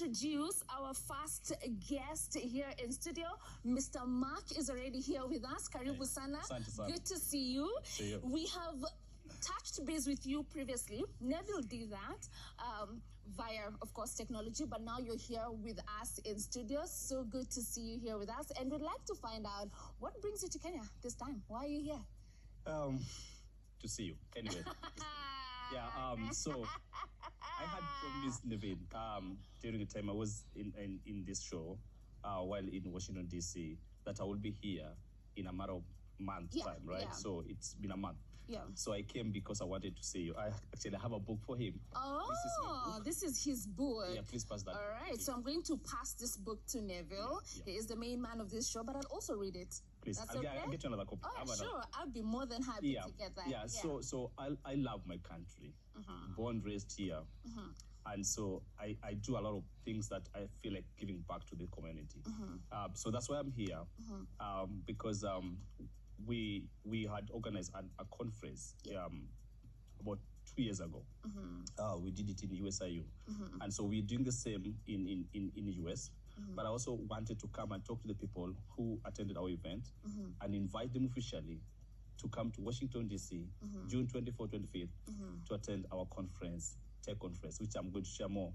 Introduce our first guest here in studio. Mr. Mark is already here with us. Karibu sana. Good to see you. We have touched base with you previously. Neville did that via, of course, technology, but now you're here with us in studio. So good to see you here with us. And we'd like to find out what brings you to Kenya this time. Why are you here? To see you. Anyway. So I had promised Nevin during the time I was in this show while in Washington, D.C., that I will be here in a matter of months' time, right? Yeah. So it's been a month. Yeah. So I came because I wanted to see you. I have a book for him. Oh, this is his book. Yeah, please pass that. All right, so I'm going to pass this book to Neville. Yeah. He is the main man of this show, but I'll also read it. Please, I'll get you another copy. Oh, sure. I'll be more than happy to get that. Yeah, so I love my country. Born, raised here. And so I do a lot of things that I feel like giving back to the community. So that's why I'm here, because we had organized a conference about 2 years ago. We did it in USIU. And so we're doing the same in the US. But I also wanted to come and talk to the people who attended our event and invite them officially to come to Washington, D.C., June 24th, 25th, to attend our conference, tech conference, which I'm going to share more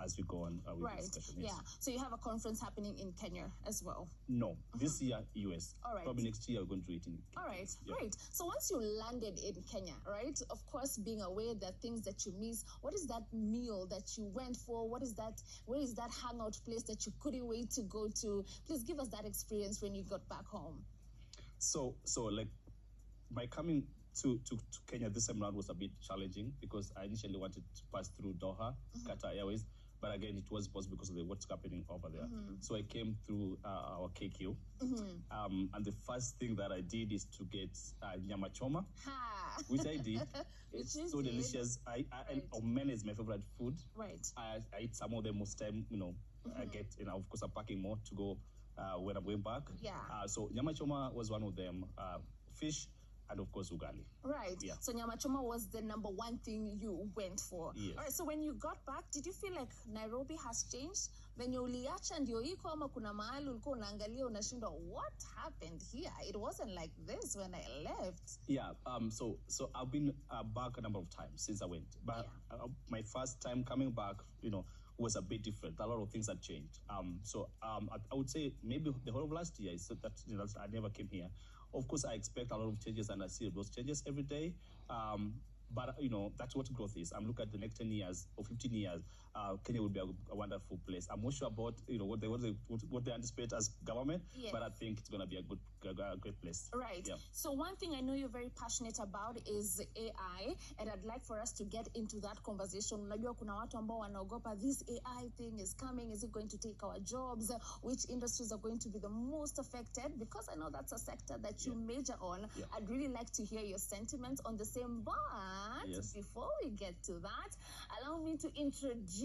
as we go on with the discussion. Yes. Yeah, so you have a conference happening in Kenya as well? No, this year, US. All right. Probably next year, we're going to do it in Kenya. All right, great. So once you landed in Kenya, right, of course, being aware there are things that you miss, what is that meal that you went for? Where is that hangout place that you couldn't wait to go to? Please give us that experience when you got back home. So like, my coming to Kenya this time around was a bit challenging because I initially wanted to pass through Doha, Qatar Airways, but again, it was possible because of what's happening over there. So I came through our KQ, and the first thing that I did is to get Mak'Ouma, which I did. It's so delicious. Omen is my favorite food. Right. I eat some of them most time, I get, of course, I'm packing more to go when I'm going back. Yeah. So Mak'Ouma was one of them. Fish, and of course ugali. Right. Yeah. So Mak'Ouma was the number one thing you went for. Yes. All right. So when you got back, did you feel like Nairobi has changed? Venye uliacha ndio iko ama kuna mahali ulikuwa unaangalia unashindwa what happened here? It wasn't like this when I left. Yeah. So I've been back a number of times since I went, but my first time coming back, was a bit different. A lot of things had changed. I would say maybe the whole of last year is that I never came here. Of course, I expect a lot of changes, and I see those changes every day. But, that's what growth is. I'm looking at the next 10 years or 15 years, Kenya will be a wonderful place. I'm not sure about, what they anticipate as government, but I think it's going to be a great place. Right. Yeah. So one thing I know you're very passionate about is AI, and I'd like for us to get into that conversation. Unajua kuna watu ambao wanaogopa this AI thing is coming. Is it going to take our jobs? Which industries are going to be the most affected? Because I know that's a sector that you major on. Yeah. I'd really like to hear your sentiments on the same bar. Before we get to that, allow me to introduce